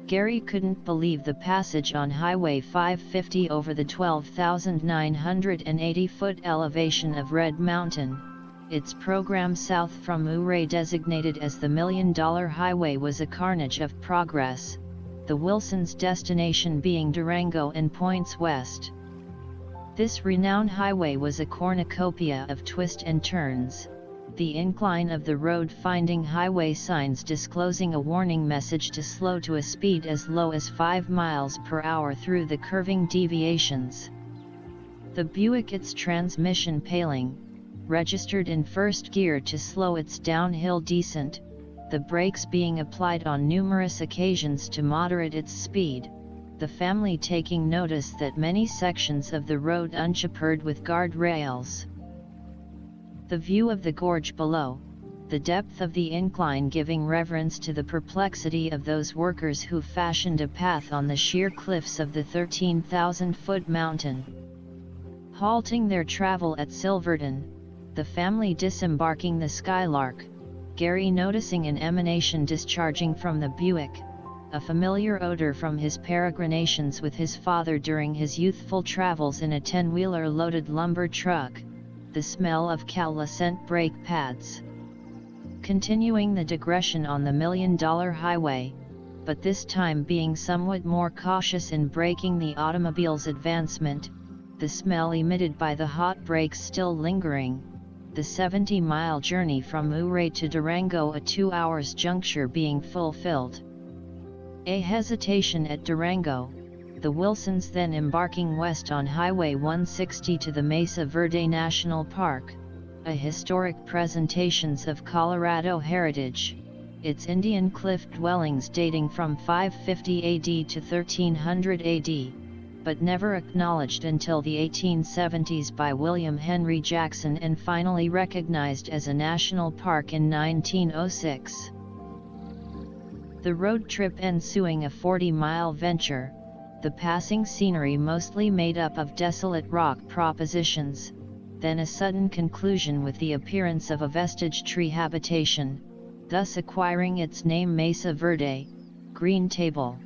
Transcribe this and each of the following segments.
Gary couldn't believe the passage on Highway 550 over the 12,980-foot elevation of Red Mountain. Its program south from Ouray, designated as the $1 Million Highway, was a carnage of progress, the Wilsons' destination being Durango and points west. This renowned highway was a cornucopia of twists and turns, the incline of the road finding highway signs disclosing a warning message to slow to a speed as low as 5 miles per hour through the curving deviations. The Buick, its transmission paling, registered in first gear to slow its downhill descent, the brakes being applied on numerous occasions to moderate its speed, the family taking notice that many sections of the road unchapered with guardrails. The view of the gorge below, the depth of the incline giving reverence to the perplexity of those workers who fashioned a path on the sheer cliffs of the 13,000-foot mountain. Halting their travel at Silverton, the family disembarking the Skylark, Gary noticing an emanation discharging from the Buick, a familiar odor from his peregrinations with his father during his youthful travels in a 10-wheeler loaded lumber truck, the smell of Calacent brake pads. Continuing the digression on the $1 Million Highway, but this time being somewhat more cautious in braking the automobile's advancement, the smell emitted by the hot brakes still lingering, the 70-mile journey from Ouray to Durango, a 2-hour juncture, being fulfilled. A hesitation at Durango, the Wilsons then embarking west on Highway 160 to the Mesa Verde National Park, a historic presentation of Colorado heritage, its Indian cliff dwellings dating from 550 AD to 1300 AD, but never acknowledged until the 1870s by William Henry Jackson and finally recognized as a national park in 1906. The road trip ensuing a 40-mile venture, the passing scenery mostly made up of desolate rock propositions, then a sudden conclusion with the appearance of a vestige tree habitation, thus acquiring its name Mesa Verde, Green Table.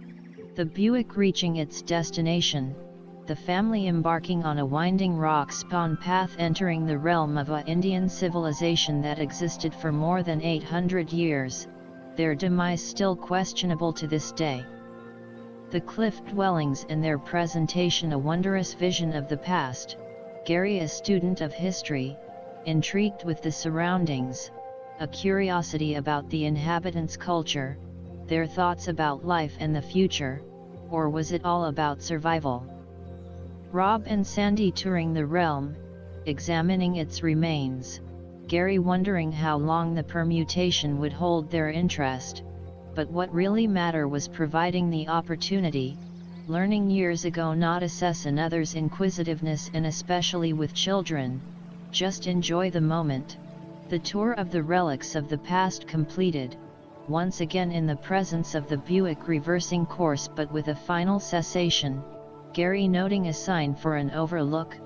The Buick reaching its destination, the family embarking on a winding rock-spawn path entering the realm of a Indian civilization that existed for more than 800 years, their demise still questionable to this day. The cliff dwellings and their presentation a wondrous vision of the past, Gary, a student of history, intrigued with the surroundings, a curiosity about the inhabitants' culture, their thoughts about life and the future, or was it all about survival? Rob and Sandy touring the realm, examining its remains, Gary wondering how long the permutation would hold their interest, but what really mattered was providing the opportunity, learning years ago not assess another's inquisitiveness, and especially with children, just enjoy the moment. The tour of the relics of the past completed, once again in the presence of the Buick reversing course but with a final cessation, Gary noting a sign for an overlook,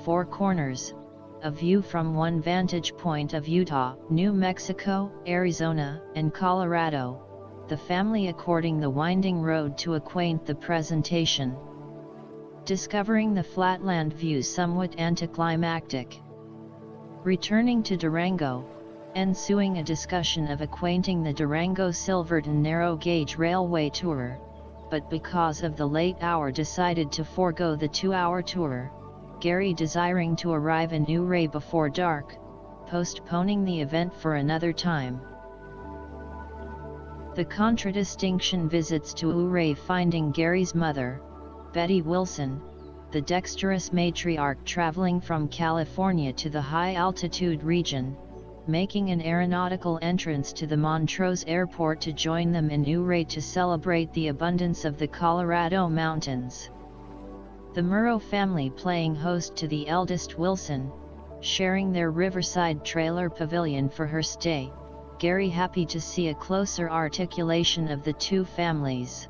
4 corners, a view from one vantage point of Utah, New Mexico, Arizona, and Colorado, the family according the winding road to acquaint the presentation. Discovering the flatland view somewhat anticlimactic. Returning to Durango, ensuing a discussion of acquainting the Durango-Silverton narrow-gauge railway tour, but because of the late hour decided to forego the 2-hour tour, Gary desiring to arrive in Ouray before dark, postponing the event for another time. The contradistinction visits to Ouray finding Gary's mother, Betty Wilson, the dexterous matriarch traveling from California to the high-altitude region, making an aeronautical entrance to the Montrose Airport to join them in Ouray to celebrate the abundance of the Colorado mountains. The Murrow family playing host to the eldest Wilson, sharing their riverside trailer pavilion for her stay, Gary happy to see a closer articulation of the two families.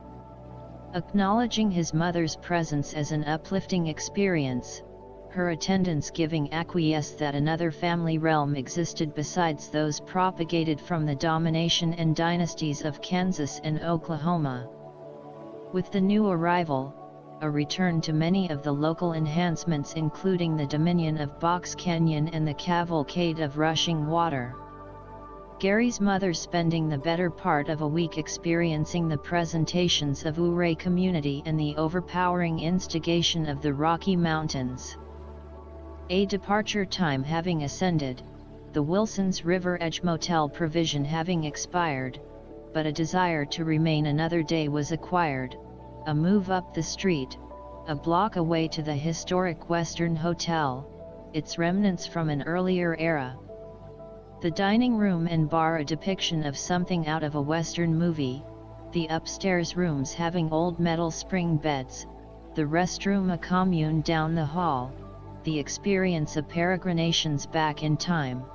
Acknowledging his mother's presence as an uplifting experience, her attendance giving acquiesce that another family realm existed besides those propagated from the domination and dynasties of Kansas and Oklahoma. With the new arrival, a return to many of the local enhancements including the Dominion of Box Canyon and the Cavalcade of Rushing Water. Gary's mother spending the better part of a week experiencing the presentations of Ouray community and the overpowering instigation of the Rocky Mountains. A departure time having ascended, the Wilsons' River Edge Motel provision having expired, but a desire to remain another day was acquired, a move up the street, a block away to the historic Western Hotel, its remnants from an earlier era. The dining room and bar a depiction of something out of a Western movie, the upstairs rooms having old metal spring beds, the restroom a commune down the hall, the experience of peregrinations back in time.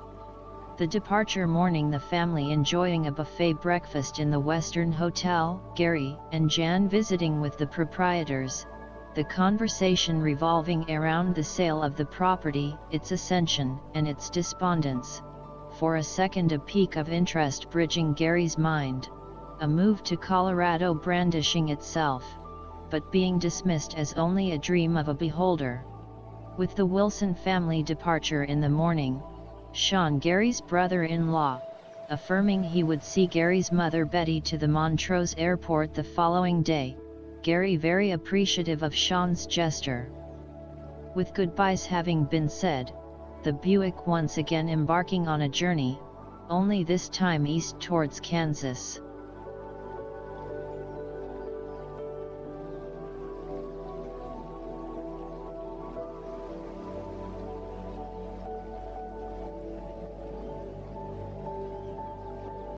The departure morning the family enjoying a buffet breakfast in the Western Hotel, Gary and Jan visiting with the proprietors, the conversation revolving around the sale of the property, its ascension and its despondence. For a second a peak of interest bridging Gary's mind, a move to Colorado brandishing itself, but being dismissed as only a dream of a beholder. With the Wilson family departure in the morning, Sean, Gary's brother-in-law, affirming he would see Gary's mother Betty to the Montrose airport the following day, Gary very appreciative of Sean's gesture. With goodbyes having been said, the Buick once again embarking on a journey, only this time east towards Kansas.